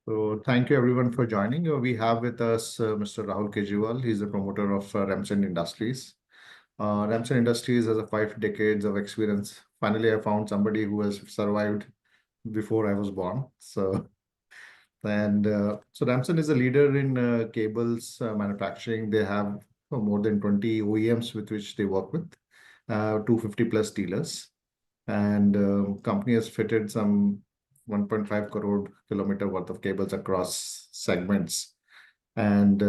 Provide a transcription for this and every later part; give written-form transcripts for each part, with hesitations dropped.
So thank you everyone for joining. We have with us Mr. Rahul Kejriwal. He's the promoter of Remsons Industries. Remsons Industries has a 5 decades of experience. Finally, I found somebody who has survived before I was born. So Remsons is a leader in cables manufacturing. They have more than 20 OEMs with which they work with, 250 plus dealers, and company has fitted some 1.5 crore kilometer worth of cables across segments, and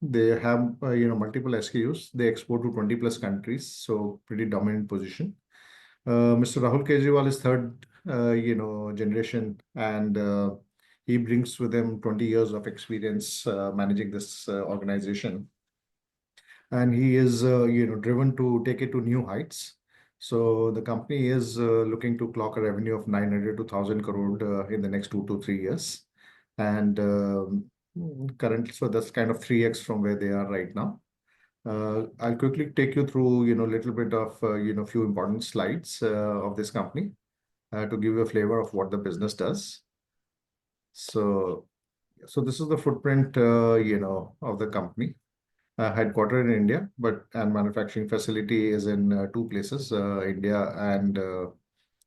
they have multiple SKUs. They export to 20 plus countries, so pretty dominant position. Mr. Rahul Kejriwal is third generation, and he brings with him 20 years of experience managing this organization, and he is driven to take it to new heights. So the company is looking to clock a revenue of 900 to 1000 crore in the next 2 to 3 years, and currently, so that's kind of 3x from where they are right now. I'll quickly take you through a little bit of few important slides of this company to give you a flavor of what the business does. So this is the footprint of the company, headquartered in India, but and manufacturing facility is in two places, India and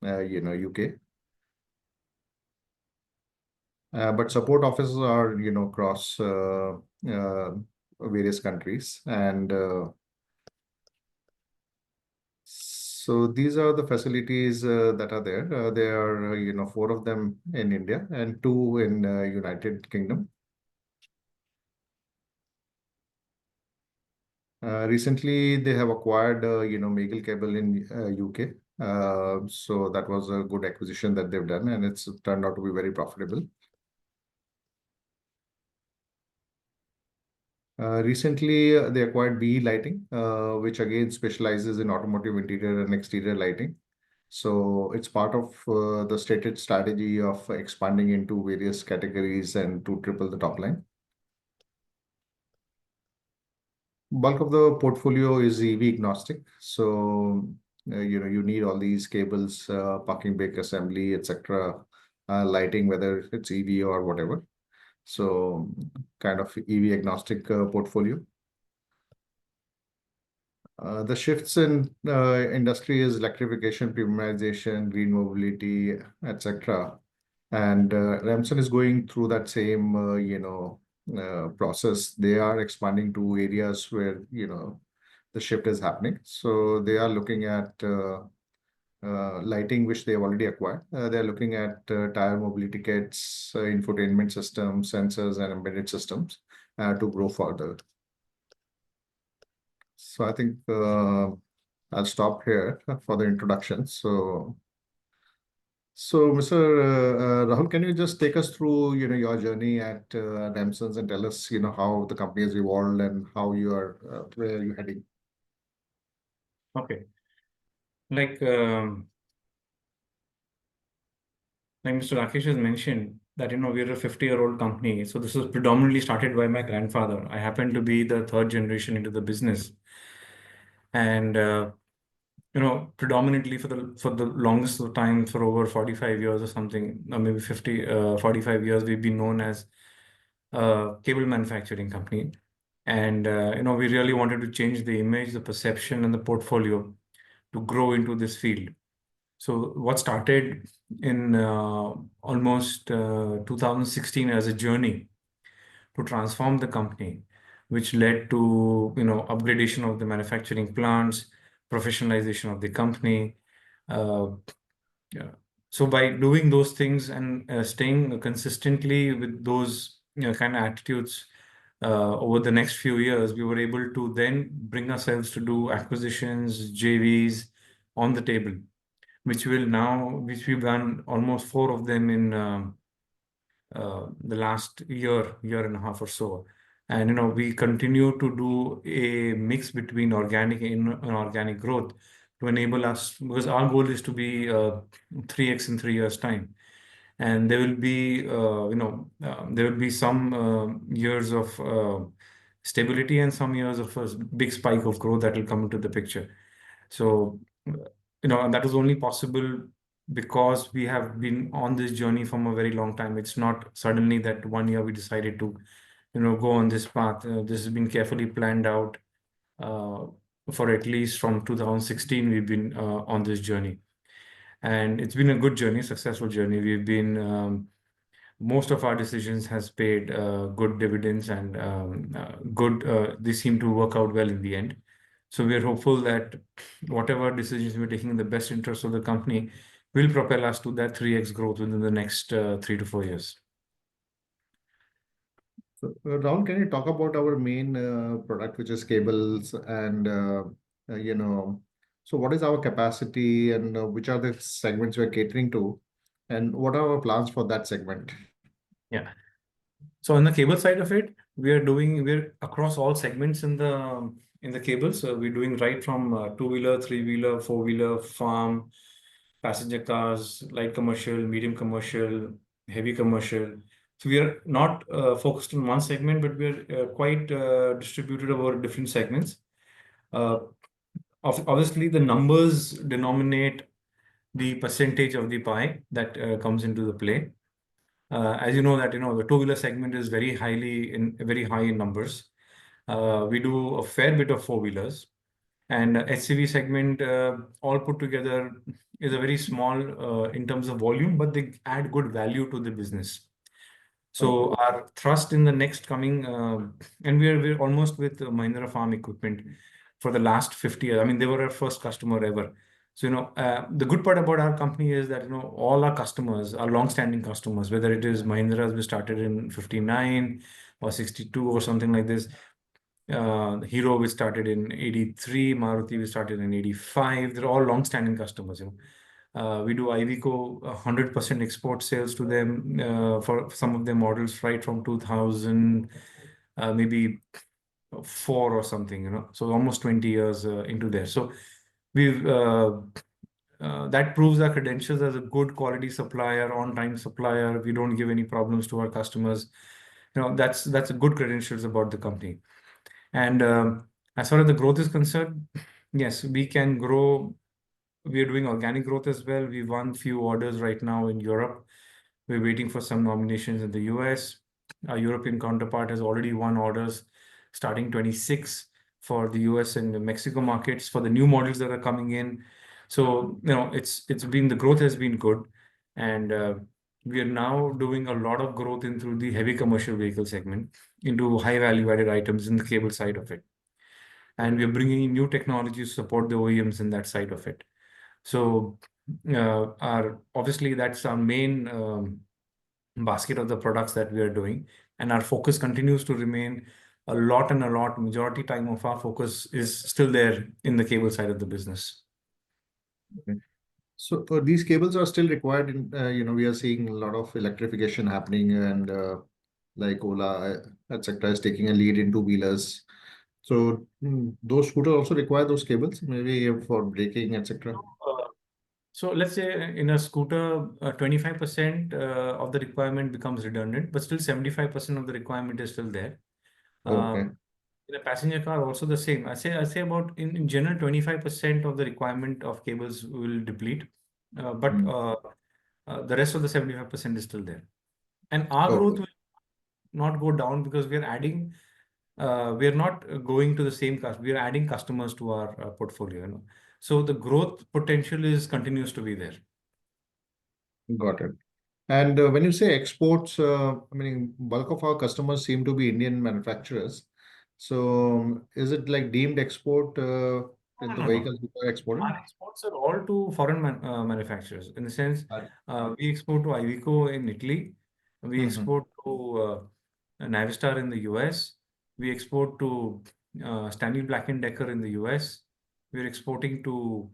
UK. But support offices are across various countries, and so these are the facilities that are there. There are four of them in India and two in United Kingdom. Recently, they have acquired, Meagle Cable in UK. So that was a good acquisition that they've done, and it's turned out to be very profitable. Recently, they acquired BE Lighting, which again specializes in automotive interior and exterior lighting. So it's part of the stated strategy of expanding into various categories and to triple the top line. Bulk of the portfolio is EV agnostic. So, you need all these cables, parking brake assembly, etc., lighting, whether it's EV or whatever. So, kind of EV agnostic portfolio. The shifts in industry is electrification, premiumization, green mobility, etc. And Remson is going through that same, process. They are expanding to areas where, the shift is happening. So they are looking at lighting, which they have already acquired. They're looking at tire mobility kits, infotainment systems, sensors, and embedded systems to grow further. So I think I'll stop here for the introduction. So, Mr. Rahul, can you just take us through, your journey at Remsons and tell us, how the company has evolved and how you are, where are you heading? Okay. Like Mr. Rakesh has mentioned that, we're a 50-year-old company. So this was predominantly started by my grandfather. I happen to be the third generation into the business. And, predominantly for the longest of time, for over 45 years or something, or maybe 45 years, we've been known as a cable manufacturing company. And, we really wanted to change the image, the perception, and the portfolio to grow into this field. So what started in almost 2016 as a journey to transform the company, which led to upgradation of the manufacturing plants, professionalization of the company. Yeah. So by doing those things and staying consistently with those kind of attitudes over the next few years, we were able to then bring ourselves to do acquisitions, JVs on the table, which which we've done almost 4 of them in the last year and a half or so. And, we continue to do a mix between organic and inorganic growth to enable us, because our goal is to be 3x in 3 years' time. And there will be, some years of stability and some years of a big spike of growth that will come into the picture. So, and that is only possible because we have been on this journey from a very long time. It's not suddenly that one year we decided to, go on this path. This has been carefully planned out. Uh, for at least from 2016, we've been on this journey, and it's been a good journey, successful journey. We've been most of our decisions has paid good dividends, and good. They seem to work out well in the end. So we are hopeful that whatever decisions we're taking in the best interest of the company will propel us to that 3x growth within the next 3 to 4 years. So, Rahul, can you talk about our main product, which is cables, and you know, so what is our capacity, and which are the segments we're catering to, and what are our plans for that segment? Yeah. So on the cable side of it, we're across all segments in the cables. So we're doing right from two-wheeler, three-wheeler, four-wheeler, farm, passenger cars, light commercial, medium commercial, heavy commercial. So we are not focused on one segment, but we're quite distributed over different segments. Uh, Obviously, the numbers denominate the percentage of the pie that comes into the play. As you know that the two-wheeler segment is very high in numbers. We do a fair bit of four-wheelers, and HCV segment all put together is a very small in terms of volume, but they add good value to the business. Okay. So our thrust in the next coming, and we're almost with Mahindra Farm Equipment for the last 50 years. I mean, they were our first customer ever. So, the good part about our company is that, all our customers are long-standing customers, whether it is Mahindra's, we started in 59 or 62 or something like this. Hero, we started in 83, Maruti, we started in 85. They're all long-standing customers. We do Iveco 100% export sales to them for some of their models right from 2000, maybe four or something. So almost 20 years into there. So we've that proves our credentials as a good quality supplier, on-time supplier. We don't give any problems to our customers. That's a good credentials about the company. And as far as the growth is concerned, yes, we can grow. We are doing organic growth as well. We won few orders right now in Europe. We're waiting for some nominations in the US. Our European counterpart has already won orders starting 26 for the US and the Mexico markets for the new models that are coming in. So, the growth has been good. And we are now doing a lot of growth through the heavy commercial vehicle segment into high value added items in the cable side of it. And we're bringing in new technologies to support the OEMs in that side of it. So, obviously that's our main basket of the products that we are doing, and our focus continues to remain a lot. Majority time of our focus is still there in the cable side of the business. Okay. So these cables are still required in, we are seeing a lot of electrification happening, and like Ola, etc., is taking a lead in two-wheelers. So those scooters also require those cables, maybe for braking, etc. So let's say in a scooter, 25% of the requirement becomes redundant, but still 75% of the requirement is still there. Okay. In a passenger car, also the same. I say about in general, 25% of the requirement of cables will deplete, but Mm. the rest of the 75% is still there. And our growth Okay. will not go down because we are not going to the same customer. We are adding customers to our portfolio. So the growth potential continues to be there. Got it. And when you say exports, I mean, bulk of our customers seem to be Indian manufacturers. So is it like deemed export No, in the no, no. vehicles which are exported? Our exports are all to foreign manufacturers. In the sense, Uh, we export to Iveco in Italy. We mhm. export to Navistar in the US. We export to Stanley Black& Decker in the US. We're exporting to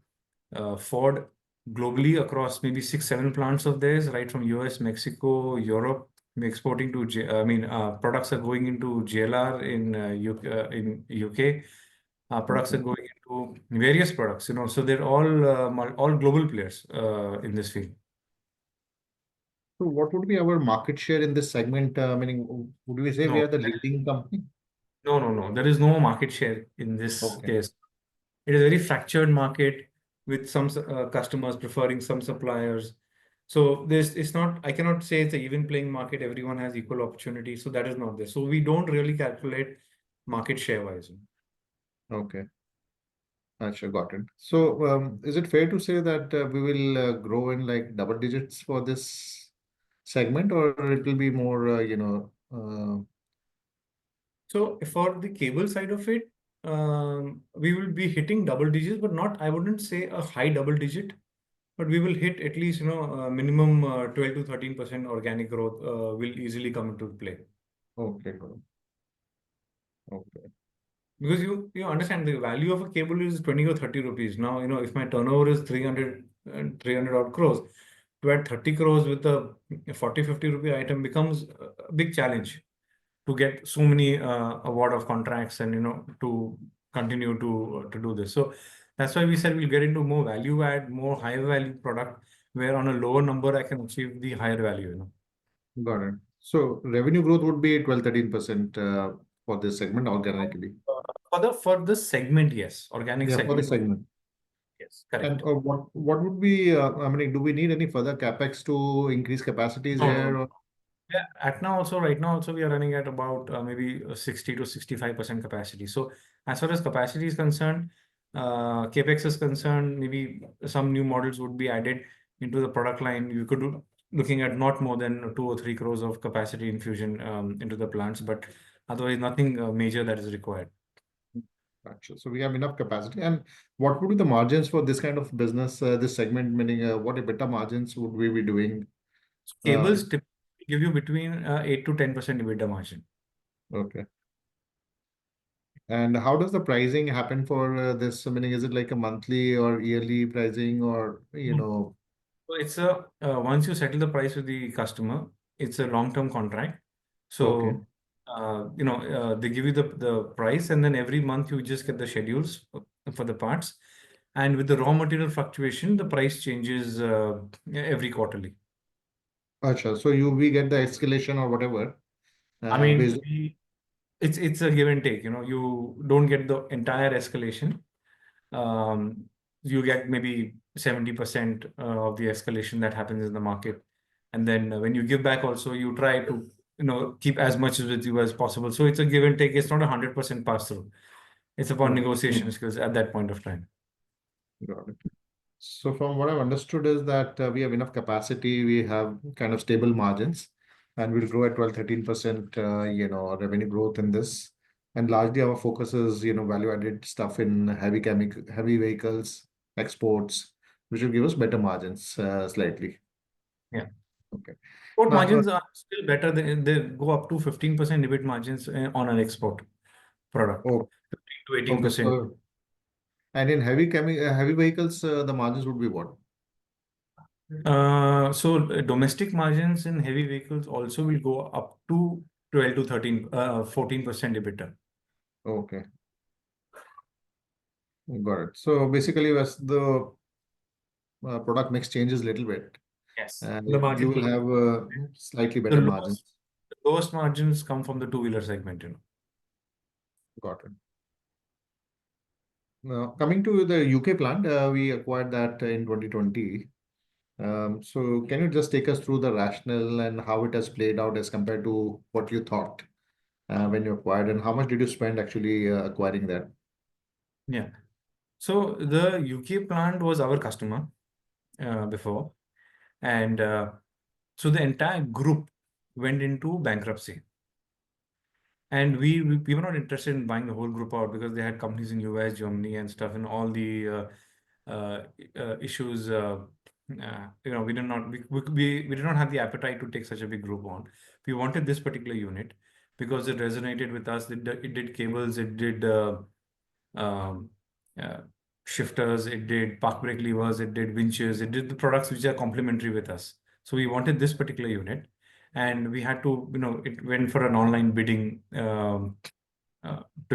Ford globally across maybe 6, 7 plants of theirs, right from US, Mexico, Europe. We're exporting to, products are going into JLR in UK. Products are Okay. going into various products. So they're all global players in this field. So what would be our market share in this segment? Meaning, would we say we No, are the leading company? no. There is no market share in this Okay. case. It is a very fractured market with some customers preferring some suppliers. So this it's not, I cannot say it's an even playing market. Everyone has equal opportunity. So that is not there. So we don't really calculate market share wise. Okay. Actually, got it. So, is it fair to say that we will grow in like double digits for this segment, or it will be more, So for the cable side of it, we will be hitting double digits, but not, I wouldn't say a high double digit, but we will hit at least, minimum 12 to 13% organic growth will easily come into play. okay, good. Okay, Because you understand the value of a cable is 20 or 30 rupees. Now, if my turnover is 300 odd crores, to add 30 crores with a 40, 50 rupee item becomes a big challenge to get so many award of contracts and to continue to do this. So that's why we said we'll get into more value add, more higher value product, where on a lower number I can achieve the higher value. got it. So, revenue growth would be 12-13% for this segment organically. For the segment, yes, organic Yeah, for the segment, segment. yes, And correct. what would be, I mean, do we need any further capex to increase capacities No, no, here? no. Yeah, right now also we are running at about maybe 60 to 65% capacity. So as far as capacity is concerned, capex is concerned, maybe some new models would be added into the product line. You could do looking at not more than 2 or 3 crores of capacity infusion into the plants, but otherwise nothing major that is required. Gotcha. So we have enough capacity. And what would be the margins for this kind of business, this segment, meaning what EBITDA margins would we be doing? Cables typically give you between 8 to 10% EBITDA margin. Okay. And how does the pricing happen for this? Meaning, is it like a monthly or yearly pricing or, So it's once you settle the price with the customer, it's a long-term contract. okay. So they give you the price, and then every month you just get the schedules for the parts. And with the raw material fluctuation, the price changes every quarterly. Acha. So we get the escalation or whatever I mean, based. it's a give and take. You don't get the entire escalation. Um, you get maybe 70% of the escalation that happens in the market. And then when you give back also, you try to, keep as much with you as possible. So it's a give and take. It's not 100% pass through. It's about Okay. negotiation skills at that point of time. Got it. So from what I've understood is that we have enough capacity, we have kind of stable margins, and we'll grow at 12-13%, revenue growth in this. And largely our focus is, value-added stuff in heavy vehicles, exports, which will give us better margins, slightly. Yeah. Okay. Export Now, margins are still better. They go up to 15% EBIT margins on an export product, oh, 15 to okay. 18%. So, and in heavy vehicles, the margins would be what? Domestic margins in heavy vehicles also will go up to 12 to 14% EBITDA. Okay, got it. So basically, as the product mix changes a little bit, Yes. and The you margins will will have slightly the better margins. lowest the lowest margins come from the two-wheeler segment. Got it. Now, coming to the UK plant, we acquired that in 2020. So can you just take us through the rationale and how it has played out as compared to what you thought when you acquired, and how much did you spend actually acquiring that? Yeah. So the UK plant was our customer before, and so the entire group went into bankruptcy. And we were not interested in buying the whole group out because they had companies in US, Germany, and stuff, and all the uh, issues. We did not have the appetite to take such a big group on. We wanted this particular unit because it resonated with us. It did cables, it did um, uh, shifters, it did park brake levers, it did winches, it did the products which are complementary with us. So we wanted this particular unit, and we had to, it went for an online bidding to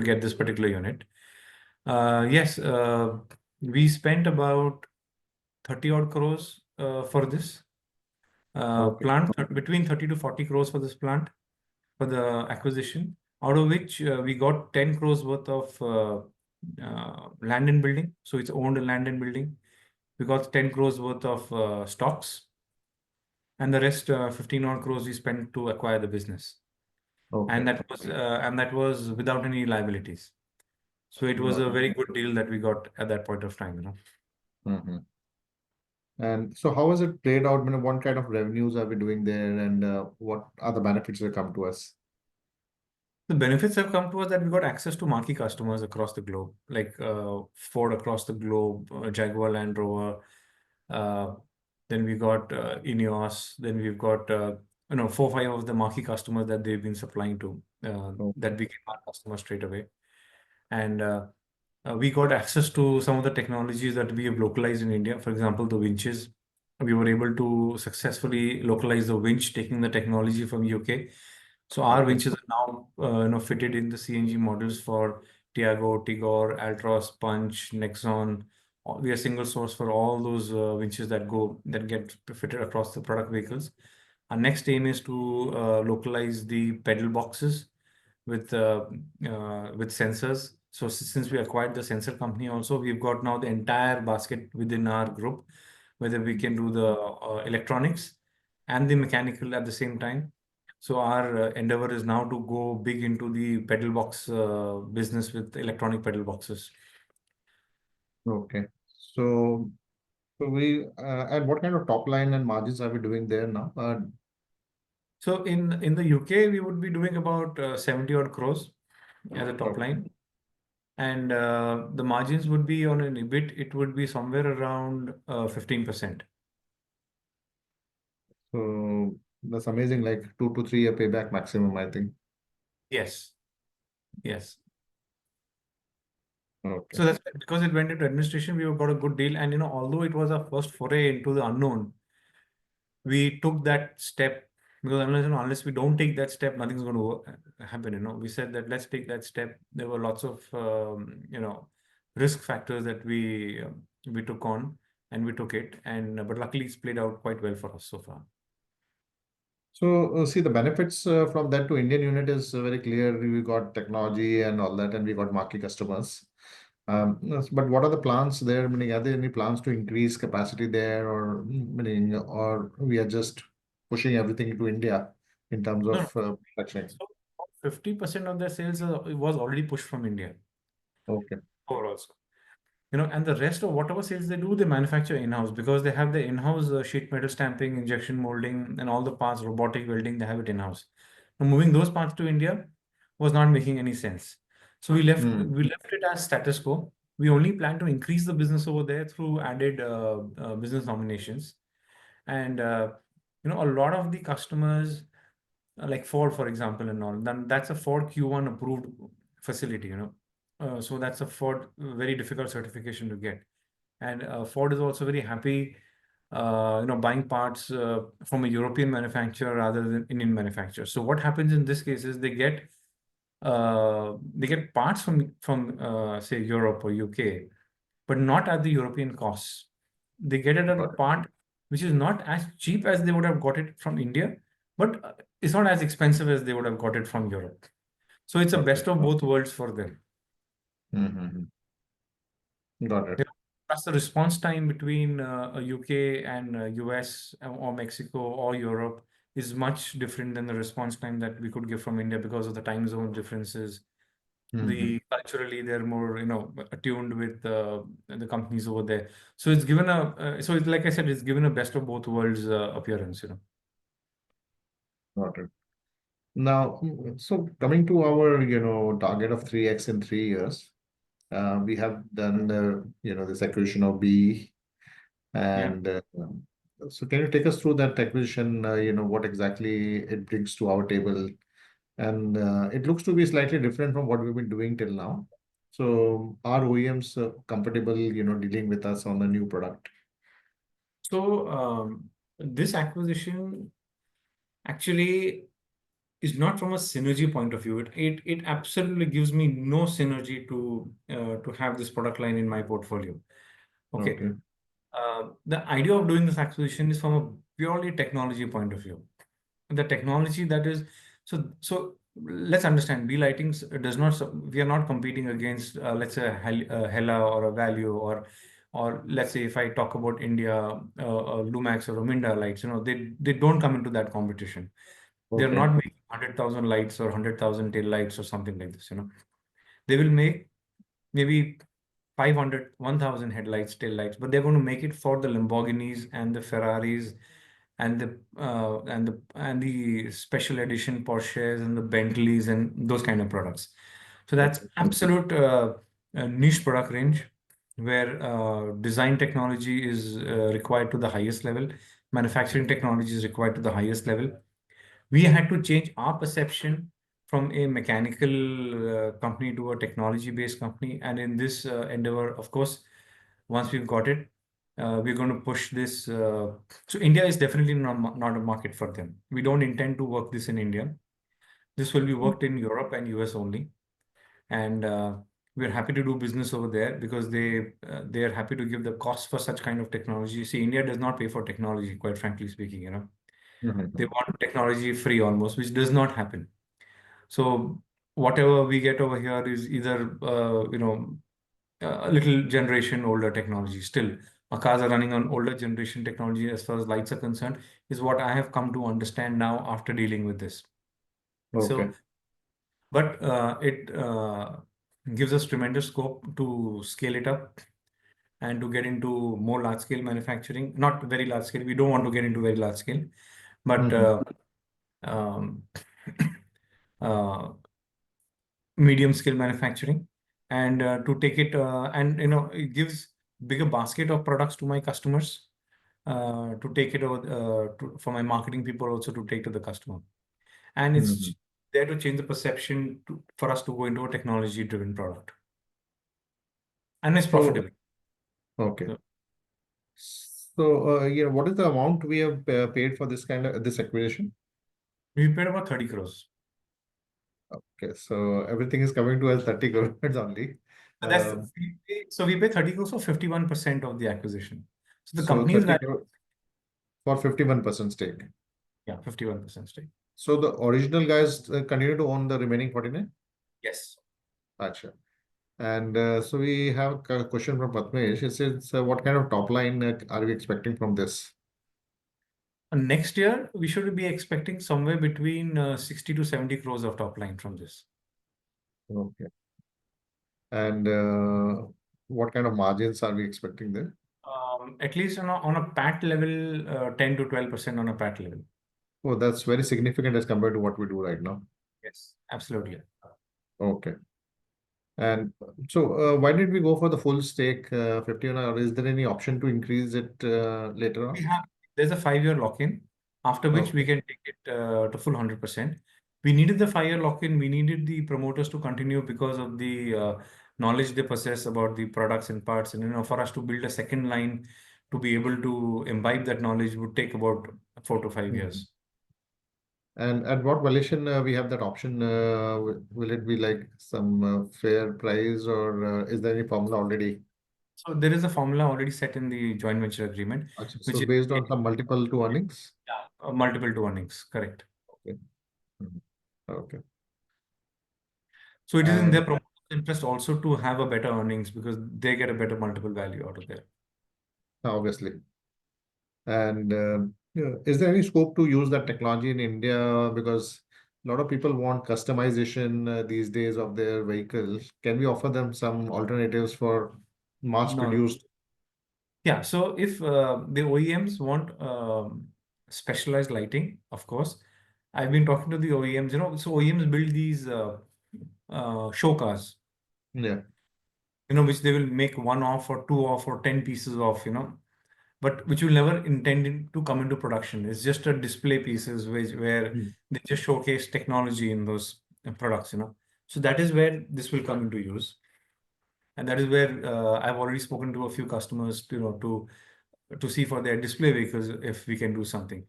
get this particular unit. Yes, we spent about 30 odd crores for this Okay. plant, between 30 to 40 crores for this plant for the acquisition, out of which we got 10 crores worth of land and building. So it's owned land and building. we got 10 crores worth of stocks, and the rest 15 odd crores we spent to acquire the business. Okay. And that was without any liabilities. So it was Got a it. very good deal that we got at that point of time, you know. Mhm. And so how has it played out? I mean, what kind of revenues are we doing there, and what are the benefits that come to us? The benefits have come to us that we got access to marquee customers across the globe, like Ford across the globe, Jaguar Land Rover. Uh, then we got Ineos. Then we've got 4, 5 of the marquee customers that they've been supplying to Okay. that became our customers straight away. And we got access to some of the technologies that we have localized in India. For example, the winches. We were able to successfully localize the winch, taking the technology from UK. So our Okay. winches are now fitted in the CNG models for Tiago, Tigor, Altroz, Punch, Nexon. We are single source for all those winches that get fitted across the product vehicles. Our next aim is to localize the pedal boxes with sensors. So since we acquired the sensor company also, we've got now the entire basket within our group, whether we can do the electronics and the mechanical at the same time. So our endeavor is now to go big into the pedal box business with electronic pedal boxes. Okay. So, and what kind of top line and margins are we doing there now? So in the UK, we would be doing about 70 odd crores as a top Okay. line. And the margins would be on an EBIT, it would be somewhere around 15%. So that's amazing, like 2 to 3 year payback maximum, I think. Yes, yes. Okay. So that's because it went into administration, we got a good deal. And although it was our first foray into the unknown, we took that step because unless we don't take that step, nothing's going to happen. We said that let's take that step. There were lots of risk factors that we took on, and we took it. And but luckily, it's played out quite well for us so far. So, see, the benefits from that to Indian unit is very clear. We got technology and all that, and we got marquee customers. Yes, but what are the plans there? Meaning, are there any plans to increase capacity there, or meaning, or we are just pushing everything to India in terms No, of no. manufacturing? So 50% of their sales was already pushed from India Okay. overall. And the rest of whatever sales they do, they manufacture in-house because they have the in-house sheet metal stamping, injection molding, and all the parts, robotic welding, they have it in-house. Now, moving those parts to India was not making any sense. So Hmm. we left it as status quo. We only plan to increase the business over there through added business nominations. And a lot of the customers, like Ford, for example, and all, then that's a Ford Q1 approved facility. So that's a Ford very difficult certification to get. And Ford is also very happy, buying parts from a European manufacturer rather than Indian manufacturer. So what happens in this case is they get parts from say Europe or UK, but not at the European costs. They get it at a Got it. part which is not as cheap as they would have got it from India, but it's not as expensive as they would have got it from Europe. So it's a Okay. best of both worlds for them. Mm-hmm. Got it. Yeah. Plus the response time between a UK and US or Mexico or Europe is much different than the response time that we could give from India because of the time zone differences. Mm-hmm. Culturally, they're more, attuned with the companies over there. So it's given so it's like I said, it's given a best of both worlds appearance. Got it. Now, so coming to our, target of 3x in 3 years, we have done, this acquisition of B, Yeah. and so can you take us through that acquisition? What exactly it brings to our table, and it looks to be slightly different from what we've been doing till now. So, are OEMs comfortable, dealing with us on a new product? So this acquisition actually is not from a synergy point of view. It absolutely gives me no synergy to have this product line in my portfolio. Okay. Okay. The idea of doing this acquisition is from a purely technology point of view. The technology that is so let's understand, B Lightings does not we are not competing against let's say Hella or a Value or let's say if I talk about India, Lumax or Ominda lights, they don't come into that competition. They're Okay. not making 100,000 lights or 100,000 tail lights or something like this. They will make maybe 500, 1,000 headlights, tail lights, but they're going to make it for the Lamborghinis and the Ferraris and the special edition Porsches and the Bentleys and those kind of products. So that's Okay. absolute niche product range where design technology is required to the highest level, manufacturing technology is required to the highest level. We had to change our perception from a mechanical company to a technology-based company. And in this endeavor, of course, once we've got it, we're going to push this. So India is definitely not a market for them. We don't intend to work this in India. This will be worked in Europe and US only. And we're happy to do business over there because they are happy to give the cost for such kind of technology. See, India does not pay for technology, quite frankly speaking. They Mhm. want technology free almost, which does not happen. So whatever we get over here is either a little generation older technology. Still, our cars are running on older generation technology as far as lights are concerned, is what I have come to understand now after dealing with this. So, Okay. but it gives us tremendous scope to scale it up and to get into more large scale manufacturing. Not very large scale. We don't want to get into very large scale, but Mhm. um, uh, medium scale manufacturing, and to take it and it gives bigger basket of products to my customers, to take it over for my marketing people also to take to the customer, and it's Mhm. there to change the perception for us to go into a technology driven product, and it's So, profitable. okay. So So, what is the amount we have paid for this acquisition? we paid about 30 crores. Okay, so everything is coming to us 30 crores only. So that's Um, we pay 30 crores for 51% of the acquisition. So the so company is 30 valued, crores for 51% stake. yeah, 51% stake. So the original guys continue to own the remaining 49? Yes. Gotcha. And so we have a question from Patmesh. It says, what kind of top line are we expecting from this? Next year, we should be expecting somewhere between 60 to 70 crores of top line from this. Okay. And what kind of margins are we expecting there? At least on a PAT level, 10 to 12% on a PAT level. Oh, that's very significant as compared to what we do right now. Yes, absolutely. Okay. And so, why did we go for the full stake, 51, or is there any option to increase it later We on? have There's a 5-year lock-in, after which we Okay. can take it to full 100%. We needed the 5-year lock-in. We needed the promoters to continue because of the knowledge they possess about the products and parts. And for us to build a second line to be able to imbibe that knowledge would take about 4 to 5 years. And at what valuation we have that option? Will it be like some fair price, or is there any formula already? So there is a formula already set in the joint venture agreement, Achha, so which is based on some multiple to earnings? multiple to earnings, correct? Okay. Mhm. Okay. So it is in And their promoter's interest also to have a better earnings because they get a better multiple value out of there. obviously, and yeah, is there any scope to use that technology in India? Because a lot of people want customization these days of their vehicles. Can we offer them some alternatives for mass No, produced? yeah. So if the OEMs want specialized lighting, of course, I've been talking to the OEMs. So OEMs build these show cars, Yeah. which they will make one off or two off or 10 pieces off. But which will never intend to come into production. It's just a display pieces where Mm. they just showcase technology in those products. So that is where this will come into use. And that is where I've already spoken to a few customers, to see for their display vehicles if we can do something.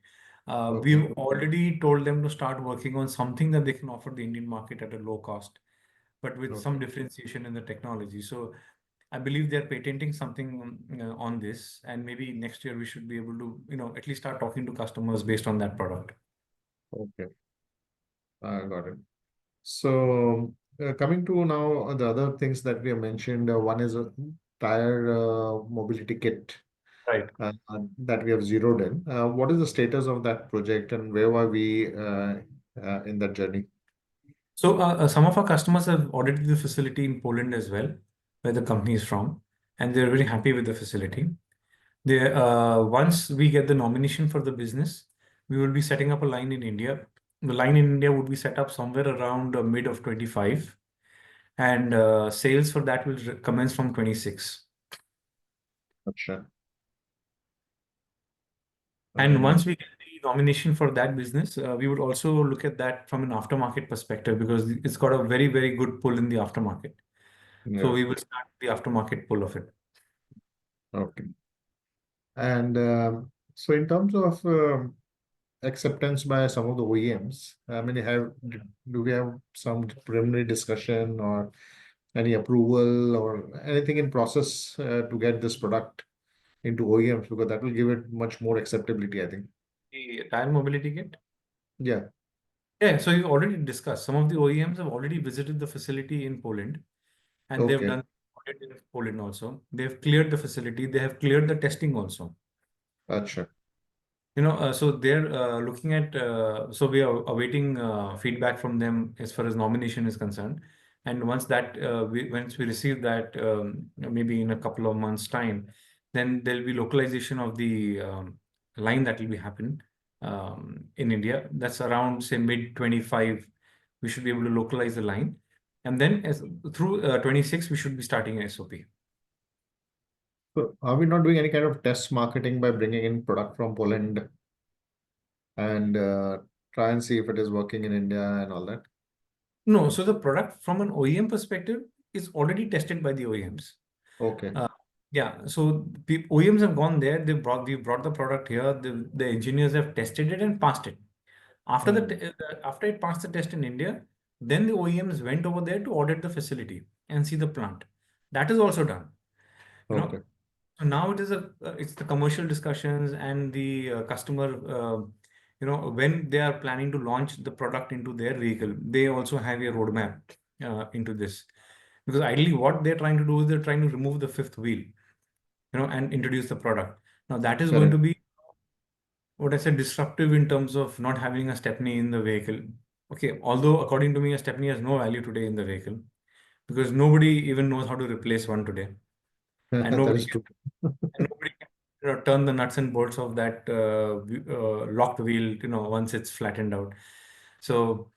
Okay. We've already told them to start working on something that they can offer the Indian market at a low cost, but with some Okay. differentiation in the technology. So I believe they're patenting something on this, and maybe next year we should be able to, at least start talking to customers based on that product. Okay. I got it. So, coming to now the other things that we have mentioned, one is tire mobility kit Right. that we have zeroed in. What is the status of that project and where were we in that journey? So some of our customers have audited the facility in Poland as well, where the company is from, and they're very happy with the facility. Once we get the nomination for the business, we will be setting up a line in India. The line in India would be set up somewhere around mid of 25, and sales for that will commence from 26. Acha. And Uh, once we get the nomination for that business, we would also look at that from an aftermarket perspective because it's got a very, very good pull in the aftermarket. So yeah. we will start the aftermarket pull of it. Okay. And so in terms of acceptance by some of the OEMs, I mean, do we have some preliminary discussion or any approval or anything in process to get this product into OEMs because that will give it much more acceptability, I think. The tire mobility kit. Yeah. Yeah, so you already discussed. Some of the OEMs have already visited the facility in Poland and they've Okay. done audit in Poland also. They've cleared the facility. They have cleared the testing also. Acha. So they're looking at, so we are awaiting feedback from them as far as nomination is concerned. And once we receive that, maybe in a couple of months' time, then there'll be localization of the line that will be happen in India. That's around, say, mid 25. We should be able to localize the line. And then through 26, we should be starting an SOP. So are we not doing any kind of test marketing by bringing in product from Poland and try and see if it is working in India and all that? No, so the product from an OEM perspective is already tested by the OEMs. Okay. Uh, yeah, so OEMs have gone there. We brought the product here. The engineers have tested it and passed it. Hmm. After it passed the test in India, then the OEMs went over there to audit the facility and see the plant. That is also done. You know, Okay. so now it's the commercial discussions and the customer. When they are planning to launch the product into their vehicle, they also have a roadmap into this. Because ideally, what they're trying to do is they're trying to remove the fifth wheel, and introduce the product. Now that is going to Correct. be what I said disruptive in terms of not having a stepney in the vehicle. Okay, although according to me, a stepney has no value today in the vehicle because nobody even knows how to replace one today, and That is true. nobody can turn the nuts and bolts of that locked wheel, once it's flattened out. So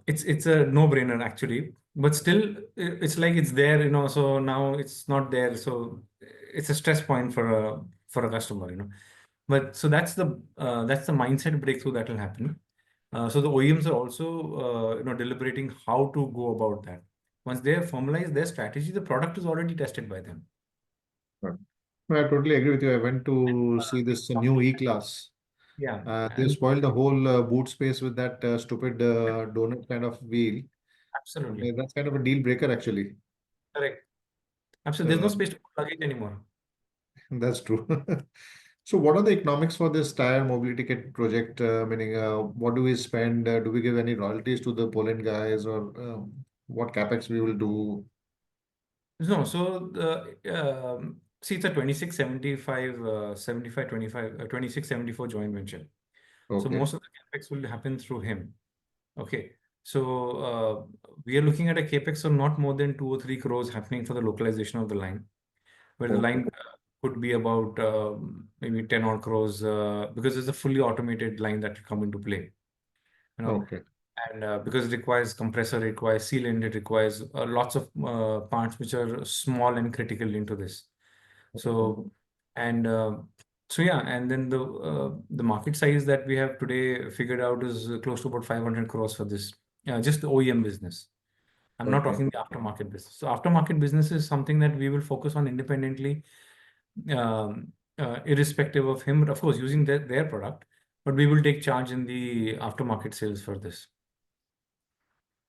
it's a no-brainer actually, but still it's like it's there, so now it's not there. So it's a stress point for a customer, But so that's the mindset breakthrough that will happen. So the OEMs are also deliberating how to go about that. Once they have formalized their strategy, the product is already tested by them. Right. I totally agree with you. I went to see this new E-Class. Yeah, They and spoiled the whole boot space with that stupid donut kind of wheel. absolutely That's kind of a deal breaker, actually. correct. Absolutely, there's no So space to put luggage anymore. that's true. So, what are the economics for this tire mobility kit project? Meaning, what do we spend? Do we give any royalties to the Poland guys, or what capex we will do? No, so see, it's a 2675, 75, 25, 2674 joint venture. So Okay, most of the capex will happen through him. Okay. So we are looking at a capex of not more than 2 or 3 crores happening for the localization of the line, where the okay, line could be about maybe 10 odd crores because it's a fully automated line that will come into play. You know, okay, and because it requires compressor, it requires sealant, it requires lots of parts which are small and critical into this. okay. So and so yeah, and then the market size that we have today figured out is close to about 500 crores for this, just the OEM business. I'm not Okay. talking the aftermarket business. So aftermarket business is something that we will focus on independently, irrespective of him, but of course using their product. But we will take charge in the aftermarket sales for this.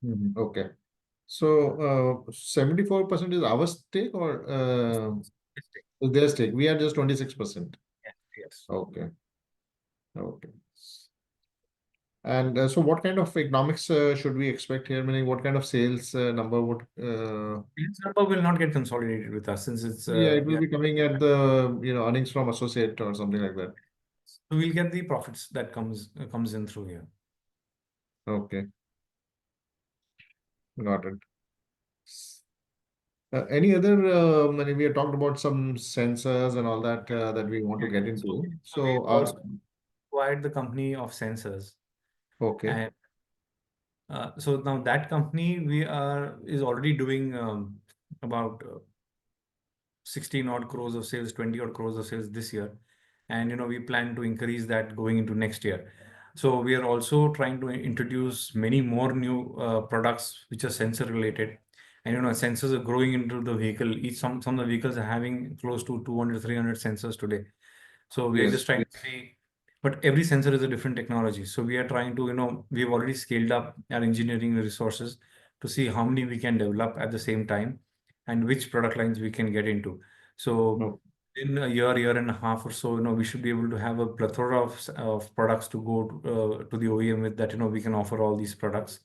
Mhm. Okay. So, 74% is our stake or their stake? We are just 26%. Yes, yes. Okay. Okay. And so what kind of economics should we expect here? Meaning what kind of sales number would This number will not get consolidated with us since it's yeah, it will yeah. be coming at the earnings from associate or something like that. So we'll get the profits that comes in through here. Okay, got it. Any other, I mean, we have talked about some sensors and all that that we want to Okay. get So, into. so we So, also acquired the company of sensors, okay, and so now that company is already doing about 16 odd crores of sales, 20 odd crores of sales this year. And, we plan to increase that going into next year. So we are also trying to introduce many more new products which are sensor related. And, sensors are growing into the vehicle. Some of the vehicles are having close to 200, 300 sensors today. So we are just yes, trying to see, but every sensor is a different technology. So we are trying to, we've already scaled up our engineering resources to see how many we can develop at the same time and which product lines we can get into. So no, in a year and a half or so, we should be able to have a plethora of products to go to the OEM with that, we can offer all these products.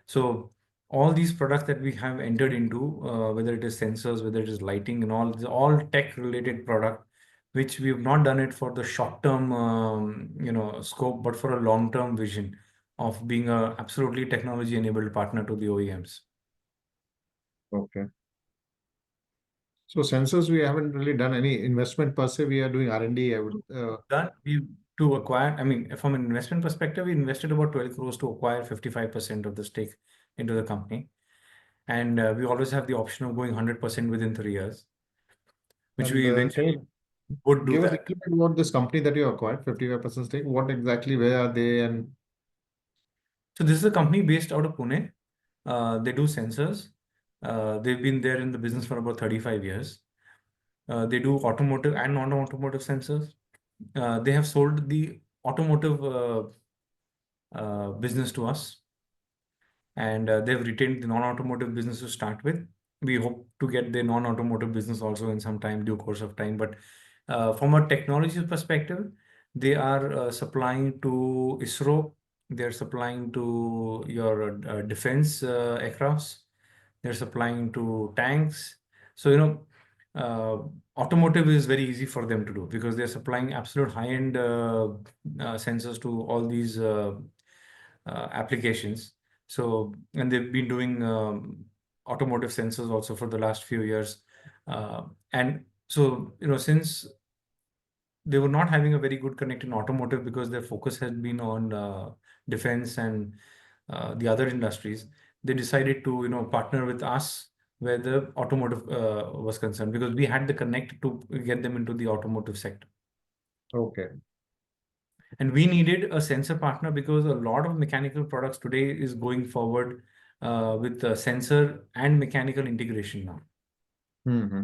So all these products that we have entered into, whether it is sensors, whether it is lighting and all tech related product, which we have not done it for the short term, scope, but for a long term vision of being a absolutely technology enabled partner to the OEMs. okay. So sensors, we haven't really done any investment per se. We are doing R&D. I would, That we to acquire, I mean, from an investment perspective, we invested about 12 crores to acquire 55% of the stake into the company. And we always have the option of going 100% within 3 years, which and we can eventually you would do give us a that. little bit about this company that you acquired, 55% stake? What exactly, where are they? And So this is a company based out of Pune. They do sensors. They've been there in the business for about 35 years. They do automotive and non-automotive sensors. They have sold the automotive business to us, and they've retained the non-automotive business to start with. We hope to get the non-automotive business also in some time, due course of time. But from a technology perspective, they are supplying to ISRO. They're supplying to your defense aircrafts. They're supplying to tanks. So, automotive is very easy for them to do because they're supplying absolute high-end sensors to all these applications. So, and they've been doing automotive sensors also for the last few years. And so, since they were not having a very good connect in automotive because their focus had been on defense and the other industries, they decided to, partner with us where the automotive was concerned because we had the connect to get them into the automotive sector. okay, And we needed a sensor partner because a lot of mechanical products today is going forward with sensor and mechanical integration now. hmm.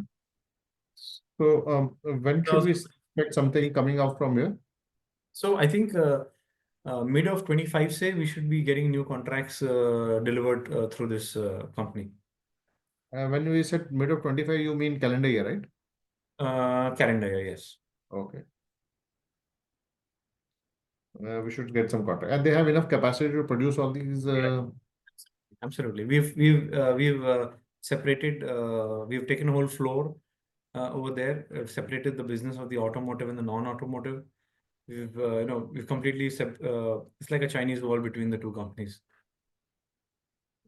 So when should we expect something coming out from here? So I think mid of 25, say, we should be getting new contracts delivered through this company. When we said mid of 25, you mean calendar year, right? Calendar year, yes. Okay. We should get some contract. And they have enough capacity to produce all these. Yeah, absolutely. We've separated. We've taken a whole floor over there, separated the business of the automotive and the non-automotive. We've completely it's like a Chinese wall between the two companies.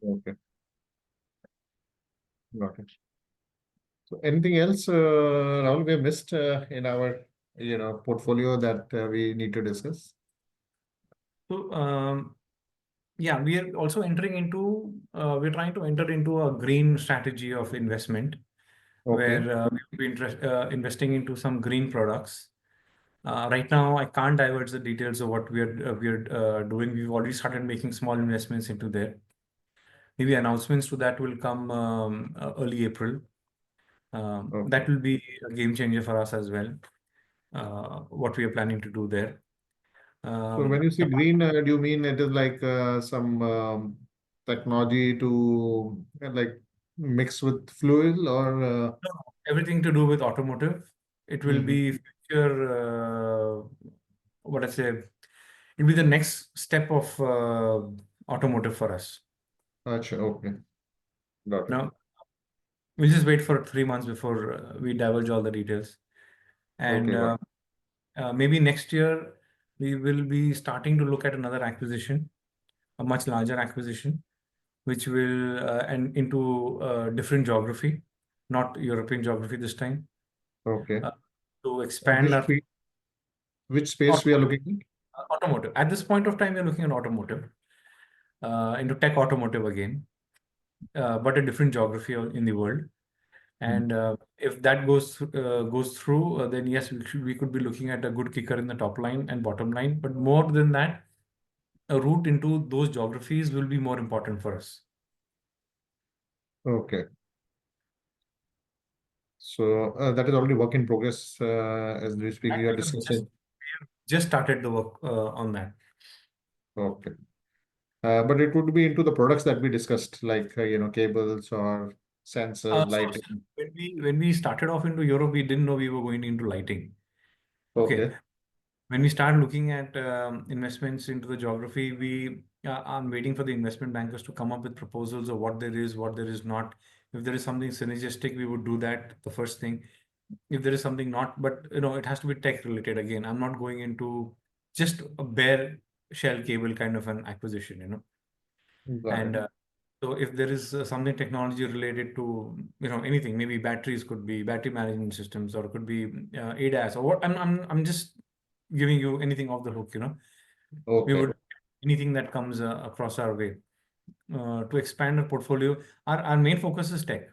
Okay, got it. So anything else, Rahul, we have missed in our portfolio that we need to discuss? So yeah, we are also entering into. We're trying to enter into a green strategy of investment, Okay, where we'll be investing into some green products. Right now, I can't divulge the details of what we are doing. We've already started making small investments into there. Maybe announcements to that will come early April. okay. That will be a game changer for us as well. What we are planning to do there. So when you say Apart green, do you mean it is like some technology to like mix with fuel or? no, everything to do with automotive. It will Mhm. be future. What I say. it'll be the next step of automotive for us. Acha, okay. Got it. Now, we'll just wait for 3 months before we divulge all the details. And Okay, got maybe next year, we will be starting to look at another acquisition, a much larger acquisition, which will and into different geography, not European geography this time, it. Okay. uh, to expand our Which space we are automotive. looking Automotive. At this point of time, we're looking at automotive, into tech automotive again, but a different geography in the world. at? And if that goes through, then yes, we could be looking at a good kicker in the top line and bottom line. But more than that, a route into those geographies will be more important for us. Okay. So that is already work in progress as we speak. That You are we have discussing. just started the work on that. Okay. But it would be into the products that we discussed, like cables or sensors, So lighting. when we started off into Europe, we didn't know we were going into lighting. Okay. Okay. When we start looking at investments into the geography, we I'm waiting for the investment bankers to come up with proposals of what there is not. If there is something synergistic, we would do that, the first thing. If there is something not, but it has to be tech related again. I'm not going into just a bare shell cable kind of an acquisition. Got it. And so if there is something technology related to anything, maybe batteries, could be battery management systems, or could be ADAS, or what. I'm just giving you anything off the hook. We Okay. would anything that comes across our way to expand our portfolio. Our main focus is tech.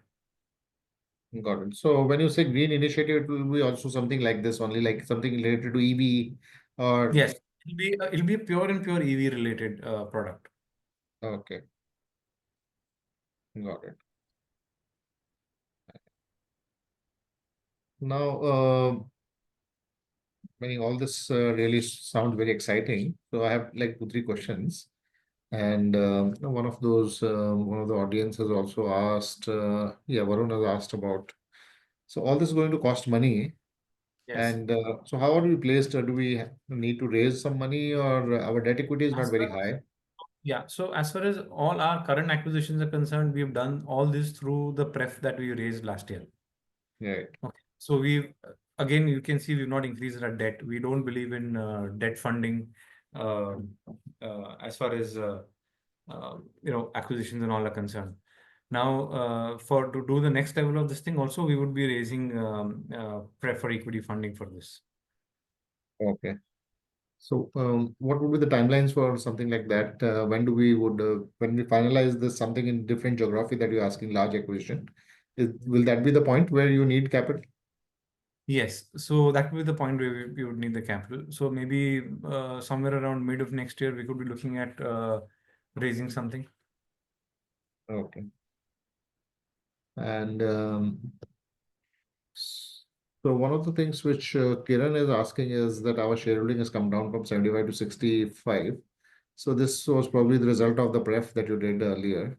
Got it. So when you say green initiative, it will be also something like this, only like something related to EV or Yes, it'll be a pure and pure EV related product. okay. Got it. Now, meaning all this really sounds very exciting. So I have like two, three questions. And one of the audience has also asked, yeah, Varun has asked about. So all this is going to cost money. Yes. And so how are we placed? Do we need to raise some money or our debt equity is not As very far high? Yeah, so as far as all our current acquisitions are concerned, we've done all this through the pref that we raised last year. Right. Okay. So again, you can see we've not increased our debt. We don't believe in debt funding uh, as far as acquisitions and all are concerned. Now, for to do the next level of this thing, also we would be raising pref or equity funding for this. Okay. So what would be the timelines for something like that? When we finalize this something in different geography that you're asking large acquisition, will that be the point where you need capital? Yes, so that would be the point where we would need the capital. So maybe somewhere around mid of next year, we could be looking at raising something. Okay. And so one of the things which Kiran is asking is that our shareholding has come down from 75 to 65. So this was probably the result of the pref that you did earlier.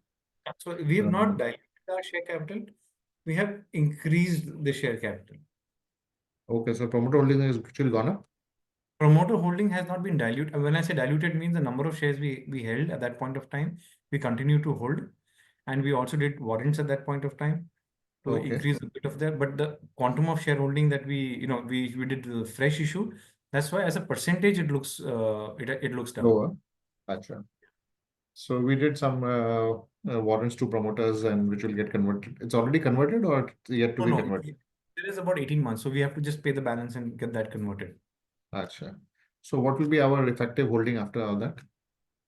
So we have not Um, diluted our share capital. We have increased the share capital. okay, so promoter holding has actually gone up. Promoter holding has not been diluted. And when I say diluted, means the number of shares we held at that point of time, we continue to hold. And we also did warrants at that point of time to Okay, increase a bit of that. But the quantum of shareholding that we did the fresh issue, that's why as a percentage it looks down. lower. Gotcha. So we did some warrants to promoters and which will get converted. It's already converted or it's yet to No, be no, converted? there is about 18 months. So we have to just pay the balance and get that converted. Gotcha. So what will be our effective holding after all that?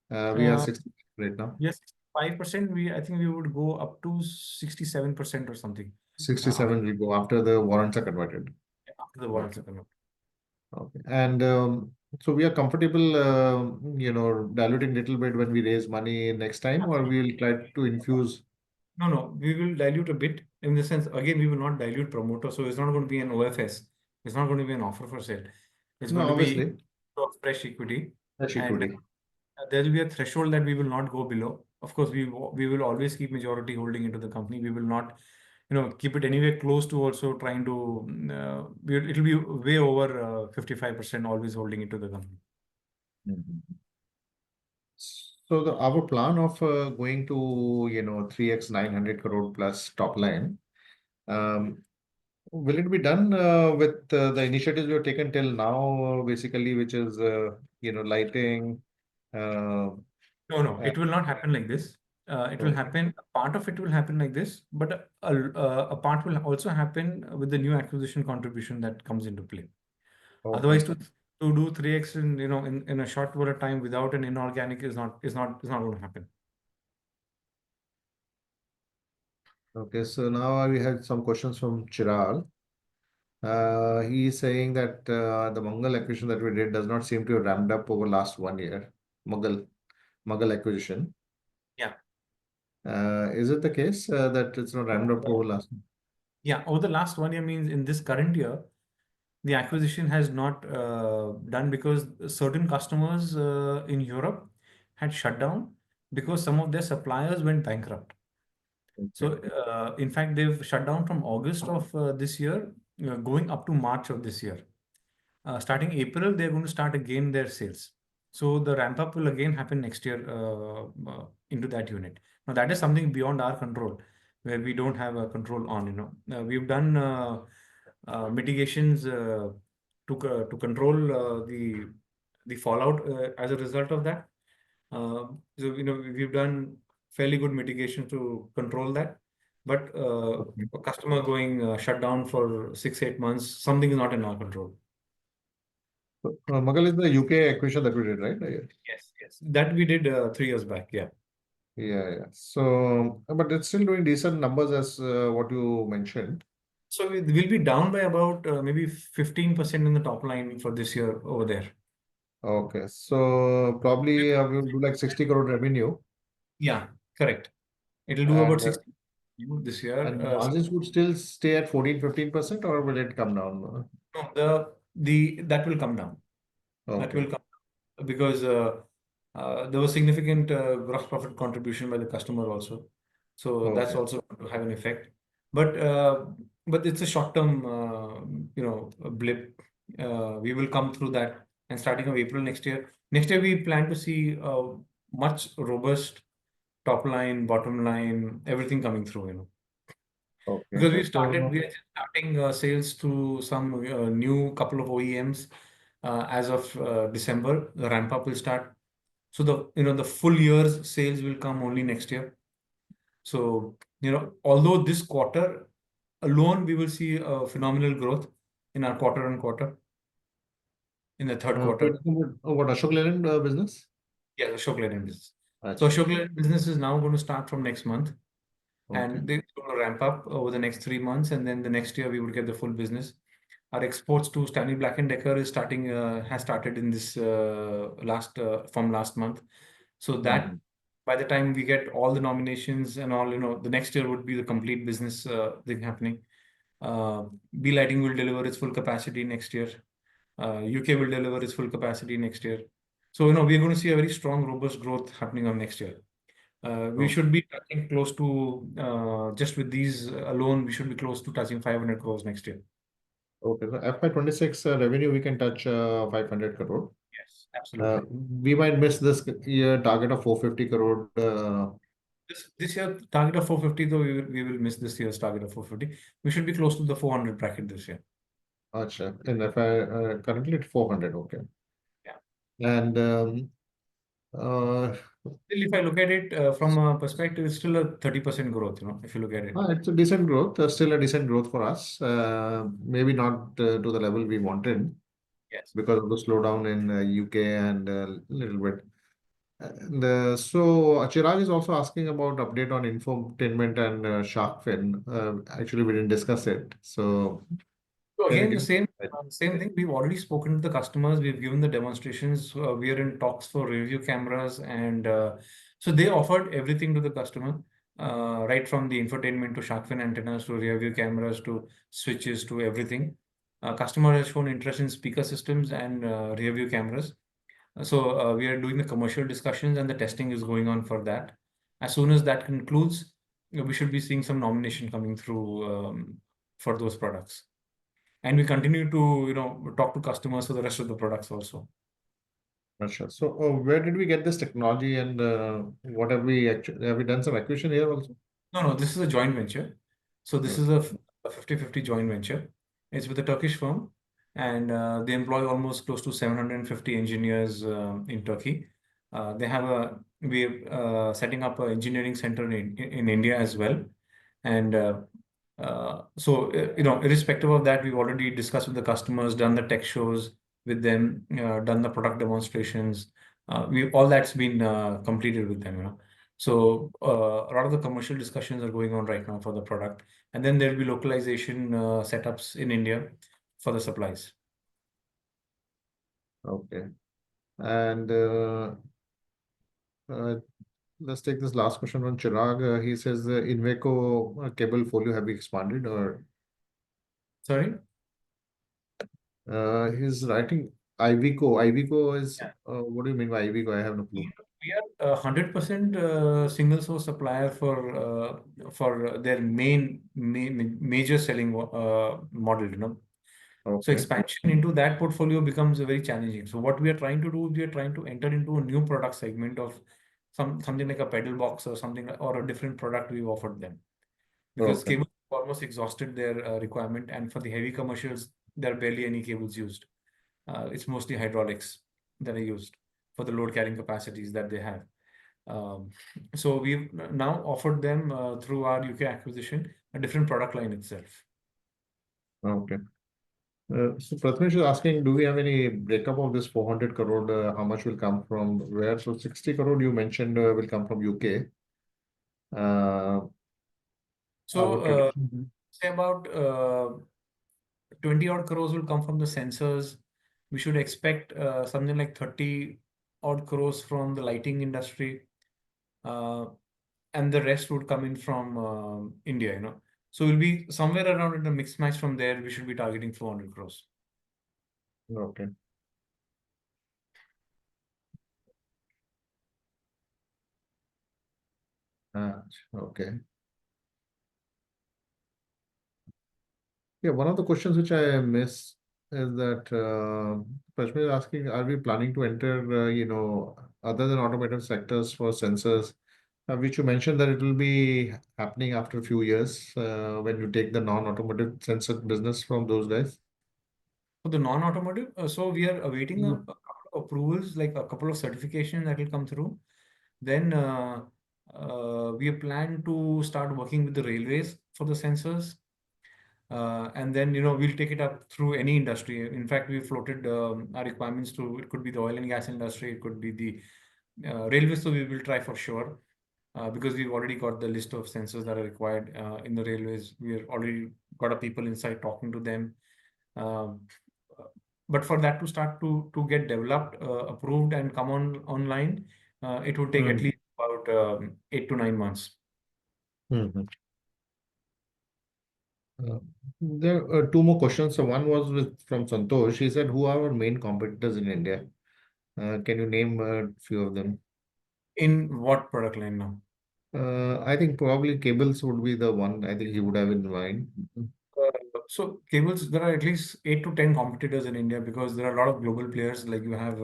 We are Uh, 60 right now. yes, 5%. I think we would go up to 67% or something 67 will go after the warrants are converted. after the warrants Okay. are converted. Okay. And so we are comfortable, diluting little bit when we raise money next time, or we will try to infuse. No, no, we will dilute a bit in the sense, again, we will not dilute promoter. So it's not going to be an OFS. It's not going to be an offer for sale. It's No, going to be obviously, fresh equity. that's And equity. there will be a threshold that we will not go below. Of course, we will always keep majority holding into the company. We will not, keep it anywhere close to also trying to, it'll be way over 55% always holding into the company. Mhm. So our plan of going to 3x 900 crore plus top line, um, will it be done with the initiatives we have taken till now, basically, which is lighting, uh, No, no, uh, it will not happen like this. It will okay, happen, a part of it will happen like this, but a part will also happen with the new acquisition contribution that comes into play. okay, Otherwise, to do 3x in in a short period of time without an inorganic is not going to happen. okay. So now we had some questions from Chirag. He is saying that the Mangal acquisition that we did does not seem to have ramped up over last 1 year. Mughal Mughal acquisition. Yeah. Is it the case that it's not ramped up over last? Yeah, over the last 1 year means in this current year, the acquisition has not done because certain customers in Europe had shut down because some of their suppliers went bankrupt. Okay. So, in fact, they've shut down from August of this year, going up to March of this year. Starting April, they're going to start again their sales. So the ramp up will again happen next year into that unit. Now that is something beyond our control, where we don't have a control on. We've done mitigations to control the fallout as a result of that. So we've done fairly good mitigation to control that. But Okay. a customer going shut down for 6, 8 months, something is not in our control. So, Mughal is the UK acquisition that we did, right? Yes, yes. That we did 3 years back. Yeah. Yeah, yeah. So, but it's still doing decent numbers as what you mentioned. So we will be down by about maybe 15% in the top line for this year over there. Okay. So probably we will do like 60 crore revenue, Yeah, correct. It'll do about and 60 this year. and margins would still stay at 14-15%, or will it come down? No, that will come down. That will Okay. come because there was significant gross profit contribution by the customer also. So that's Okay. also going to have an effect. But uh, but it's a short-term a blip. We will come through that, and starting of April next year. Next year we plan to see much robust top line, bottom line, everything coming through. Okay. Because So, we are just starting sales to some new couple of OEMs as of December. The ramp up will start. So the full year's sales will come only next year. So although this quarter alone we will see a phenomenal growth in our quarter on quarter in the third so quarter. it's what Ashok Leyland business? Yeah, the Ashok Leyland business. So Acha. Ashok Leyland business is now going to start from next month, Okay. and they're going to ramp up over the next 3 months, and then the next year we would get the full business. Our exports to Stanley Black& and Decker has started in this from last month. So that Mhm. by the time we get all the nominations and all, the next year would be the complete business thing happening. Uh, B Lighting will deliver its full capacity next year. UK will deliver its full capacity next year. So, we're going to see a very strong, robust growth happening on next year. We Okay. should be touching close to, just with these alone, we should be close to touching 500 crores next year. Okay. So FY26 revenue, we can touch 500 crore. Yes, absolutely. We might miss this year target of 450 crore. This year target of 450, though we will miss this year's target of 450. We should be close to the 400 bracket this year. Acha. In FY currently at 400. Okay. Yeah. And uh, Still, if I look at it from a perspective, it's still a 30% growth, if you look at it. it's a decent growth, still a decent growth for us. Maybe not to the level we wanted Yes. because of the slowdown in UK and a little bit. And Chirag is also asking about update on infotainment and Shark Fin. Actually, we didn't discuss it. So So can you again, the give? same thing. We've already spoken to the customers. We've given the demonstrations. We are in talks for review cameras, and so they offered everything to the customer, right from the infotainment to shark fin antennas to rear view cameras to switches to everything. Customer has shown interest in speaker systems and rear view cameras. So we are doing the commercial discussions, and the testing is going on for that. As soon as that concludes, we should be seeing some nomination coming through for those products. And we continue to talk to customers for the rest of the products also. Sure. So, where did we get this technology, and what have we actually have we done some acquisition here also? No, no, this is a joint venture. So this No. is a 50-50 joint venture. It's with a Turkish firm, and they employ almost close to 750 engineers in Turkey. We're setting up an engineering center in India as well. And irrespective of that, we've already discussed with the customers, done the tech shows with them, done the product demonstrations. We all that's been completed with them, So a lot of the commercial discussions are going on right now for the product, and then there'll be localization setups in India for the supplies. Okay. And uh, let's take this last question from Chirag. He says, Inveco cable folio have you expanded, or Sorry? he's writing Iveco. Iveco is, Yeah. what do you mean by Iveco? I have no clue. We are 100% single source supplier for their major selling model, So Okay. expansion into that portfolio becomes very challenging. So what we are trying to do, we are trying to enter into a new product segment of something like a pedal box or something, or a different product we've offered them. Because Okay. cables almost exhausted their requirement, and for the heavy commercials, there are barely any cables used. It's mostly hydraulics that are used for the load carrying capacities that they have. Um, so we've now offered them through our UK acquisition a different product line itself. Okay. So Prathamesh is asking, do we have any breakup of this 400 crore? How much will come from where? So 60 crore you mentioned will come from UK. Our So tradition. say about 20 odd crores will come from the sensors. We should expect something like 30 odd crores from the lighting industry. Uh, and the rest would come in from India, So we'll be somewhere around in the mixed match from there. We should be targeting 400 crores. Okay. Okay. Yeah, one of the questions which I miss is that Prashmi is asking, are we planning to enter, other than automotive sectors for sensors, which you mentioned that it will be happening after a few years when you take the non-automotive sensor business from those guys? For the non-automotive, so we are awaiting a Mm. couple of approvals, like a couple of certifications that will come through. Then we plan to start working with the railways for the sensors. And then, we'll take it up through any industry. In fact, we floated our requirements to, it could be the oil and gas industry, it could be the railways, so we will try for sure. Because we've already got the list of sensors that are required in the railways. We've already got a people inside talking to them. Um, but for that to start to get developed, approved, and come online, it would take at Mm. least about 8 to 9 months. Mhm. Uh, There are two more questions. So one was from Santosh. He said, who are our main competitors in India? Can you name a few of them? In what product line now? I think probably cables would be the one I think he would have in mind. So cables, there are at least 8 to 10 competitors in India, because there are a lot of global players. Like you have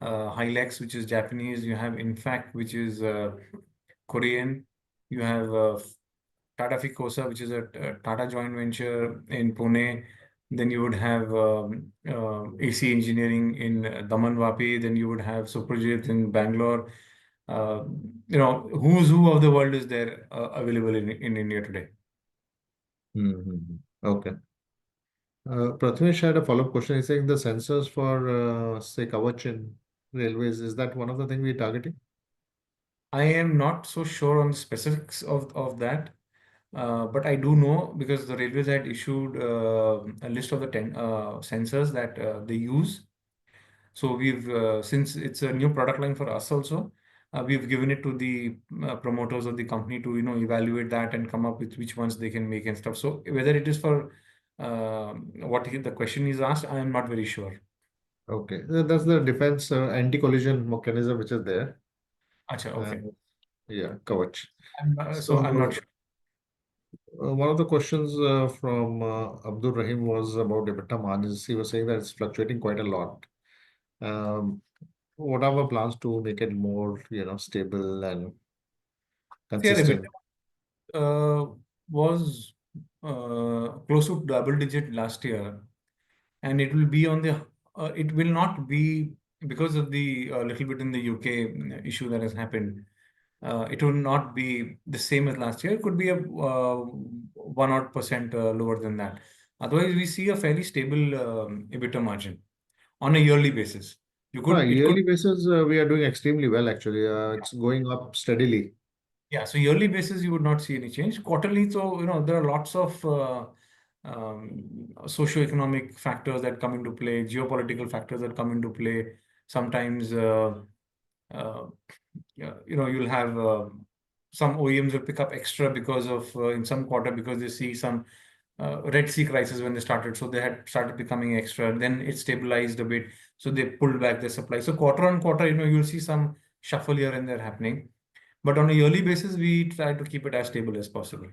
Hilux, which is Japanese. You have Infact, which is Korean. You have Tata Ficosa, which is a Tata joint venture in Pune. Then you would have AC Engineering in Daman Vapi. Then you would have Suprajit in Bangalore. Uh, who's who of the world is there available in India today? Mhm. Okay. Prathamesh had a follow-up question. He's saying the sensors for, say, Kavach in railways, is that one of the things we're targeting? I am not so sure on the specifics of that, but I do know because the railways had issued a list of the 10 sensors that they use. So since it's a new product line for us also, we've given it to the promoters of the company to evaluate that and come up with which ones they can make and stuff. So whether it is for the question is asked, I am not very sure. Okay. That's the defense anti-collision mechanism which is there. Acha, Uh, okay. yeah, Kavach. So I'm not So sure. one of the questions from Abdul Rahim was about EBITDA margins. He was saying that it's fluctuating quite a lot. Um, what are our plans to make it more, stable and See, our EBITDA consistent? was close to double digit last year, and it will be on the. It will not be because of the little bit in the UK issue that has happened. It will not be the same as last year. It could be a 1 odd % lower than that. Otherwise, we see a fairly stable EBITDA margin on a yearly basis. On a It could, yearly basis, we are doing extremely well, actually. It's going up steadily. yeah. So yearly basis, you would not see any change. Quarterly, so there are lots of socio-economic factors that come into play, geopolitical factors that come into play. Sometimes, uh, you'll have some OEMs will pick up extra because of in some quarter because they see some Red Sea crisis when they started. So they had started becoming extra. Then it stabilized a bit. So they pulled back their supply. So quarter on quarter, you'll see some shuffle here and there happening. But on a yearly basis, we try to keep it as stable as possible.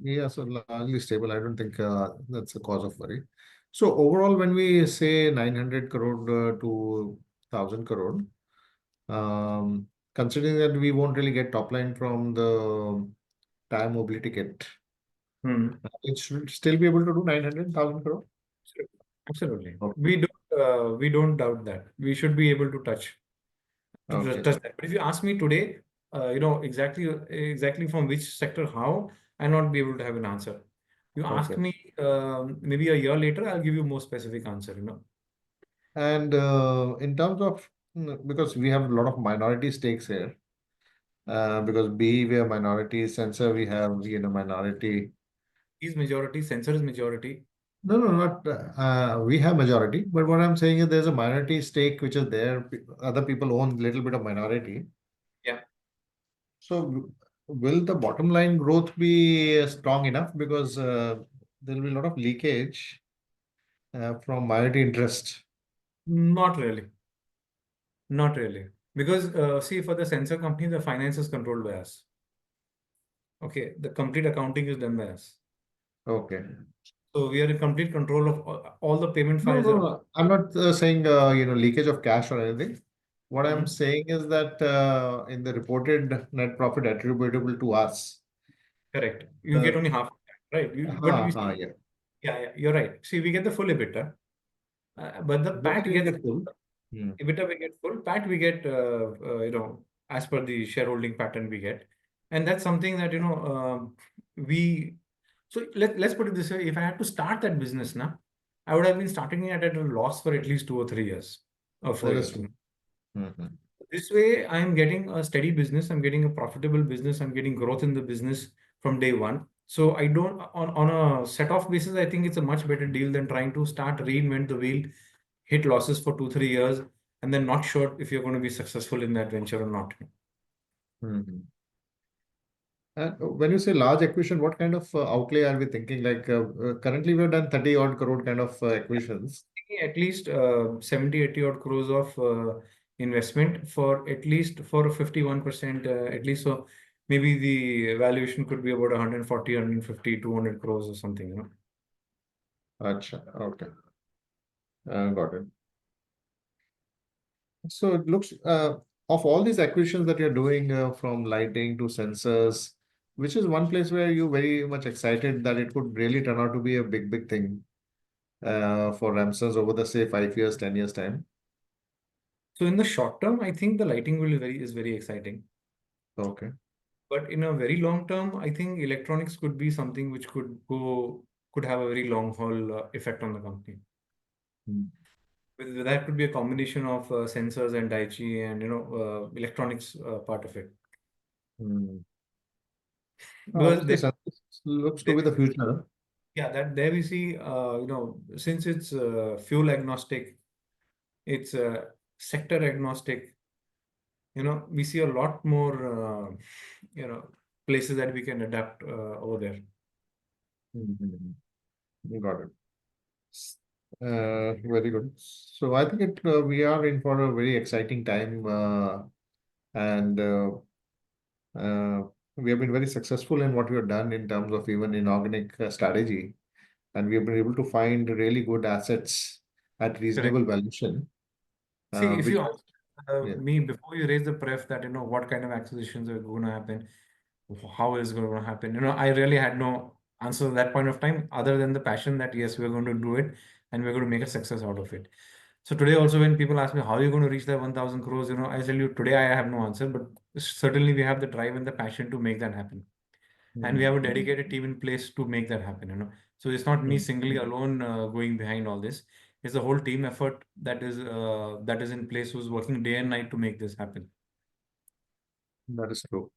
Yeah, so largely stable. I don't think that's a cause of worry. So overall, when we say 900 crore to 1,000 crore, considering that we won't really get top line from the tire mobility kit, Hmm. it should still be able to do 900,000 crore. Absolutely. Okay. We don't doubt that. We should be able to Okay. touch that. But if you ask me today, exactly from which sector, how, I not be able to have an answer. You ask Okay. me maybe a year later, I'll give you more specific answer. And in terms of, because we have a lot of minority stakes here, because B, we are minority, sensor, we have, minority. Is majority, sensor is majority. No, no, not we have majority, but what I'm saying is there's a minority stake which is there. Other people own a little bit of minority. Yeah. So will the bottom line growth be strong enough? Because there'll be a lot of leakage from minority interest. Not really. Not really. Because see, for the sensor company, the finance is controlled by us. Okay. The complete accounting is done by us. Okay. So we are in complete control of all the payment No, files no, are. no. I'm not saying leakage of cash or anything. What I'm Mhm. saying is that in the reported net profit attributable to us, Correct. You get uh, only half of that, right? But you see, yeah. yeah, you're right. See, we get the full EBITDA, but the EBITDA PAT will gets get full. Hmm. EBITDA we get full, PAT we get as per the shareholding pattern we get, and that's something that we. So let's put it this way: if I had to start that business now, I would have been starting it at a loss for at least 2 or 3 years or four That is years. true. Hmm. This way, I'm getting a steady business, I'm getting a profitable business, I'm getting growth in the business from day one. So I don't on a set off basis, I think it's a much better deal than trying to start reinvent the wheel, hit losses for 2 3 years, and then not sure if you're going to be successful in that venture or not. Hmm. And when you say large acquisition, what kind of outlay are we thinking? Like currently we've done 30 odd crore kind of acquisitions. At least 70 80 odd crores of investment for at least for 51% at least. So maybe the valuation could be about 140 150 200 crores or something. Acha, okay. Got it. So it looks, of all these acquisitions that you're doing from lighting to sensors, which is one place where you're very much excited that it could really turn out to be a big, big thing for Remsons over the, say, 5 years, 10 years time. So in the short term, I think the lighting will is very exciting. Okay. But in a very long term, I think electronics could be something which could have a very long haul effect on the company. Hmm. That could be a combination of sensors and Daichi and electronics part of it. Hmm. Because Obviously, sensors looks to there be we the future. yeah, that there we see since it's fuel agnostic, it's sector agnostic. We see a lot more places that we can adapt over there. Mhm. Got it. Very good. So I think we are in for a very exciting time, and uh, we have been very successful in what we have done in terms of even inorganic strategy, and we have been able to find really good assets at Correct. reasonable valuation. See, if which you was, ask yeah. me before you raise the pref that, what kind of acquisitions are going to happen, how is going to happen, I really had no answer at that point of time other than the passion that, yes, we're going to do it and we're going to make a success out of it. So today also when people ask me how are you going to reach that 1000 crores, I tell you today I have no answer, but certainly we have the drive and the passion to make that happen. And we have a Mm, dedicated team in place to make that happen. So it's not me mm. singly alone going behind all this. It's a whole team effort that is in place who's working day and night to make this happen. That is true.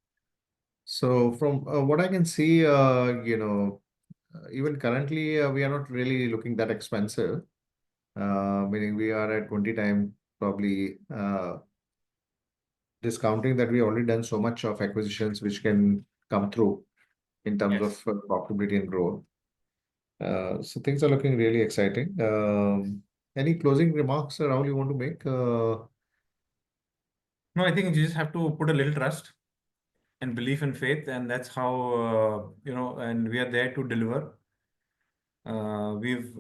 So from what I can see, even currently, we are not really looking that expensive. Meaning we are at 20 time probably discounting that we already done so much of acquisitions which can come through in terms of Yes. profitability and growth. So things are looking really exciting. Any closing remarks, Rahul, you want to make? No, I think you just have to put a little trust and belief and faith, and that's how and we are there to deliver. We've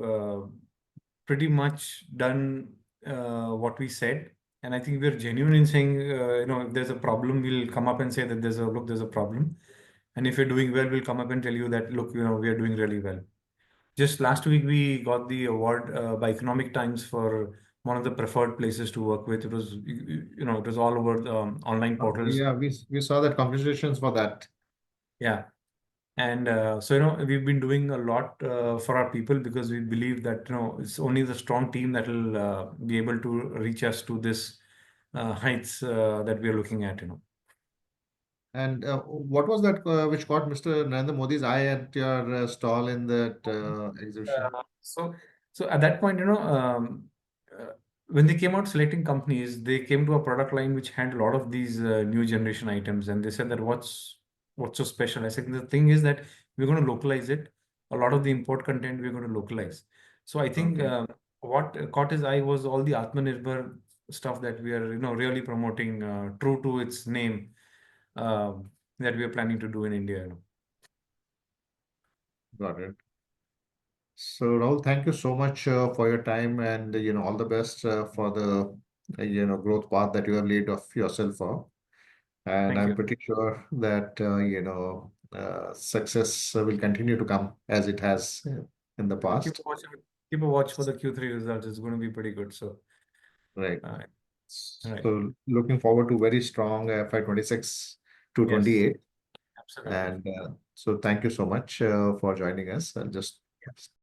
pretty much done what we said, and I think we're genuine in saying, if there's a problem, we'll come up and say that there's a problem, and if you're doing well, we'll come up and tell you that look, we are doing really well. Just last week, we got the award by Economic Times for one of the preferred places to work with. It was, it was all over the online portals. Yeah, we saw that congratulations for that. Yeah. And so, we've been doing a lot for our people because we believe that, it's only the strong team that will be able to reach us to this heights that we are looking at. And what was that which caught Mr. Narendra Modi's eye at your stall in that exhibition? So, so at that point, uh, when they came out selecting companies, they came to a product line which had a lot of these new generation items, and they said that what's so special? I said the thing is that we're going to localize it. A lot of the import content we're going to localize. So I think Okay. what caught his eye was all the Atmanirbhar stuff that we are, really promoting, true to its name, that we are planning to do in India. Got it. So, Rahul, thank you so much for your time and all the best for the growth path that you have laid off yourself for. And Thank I'm you. pretty sure that success will continue to come as it has in the Keep past. a watch, keep a watch for the Q3 results. It's going to be pretty good. So, Right. uh, all right. So, looking forward to very strong FY26 to Yes, 28. absolutely. And so, thank you so much for joining us. I'll just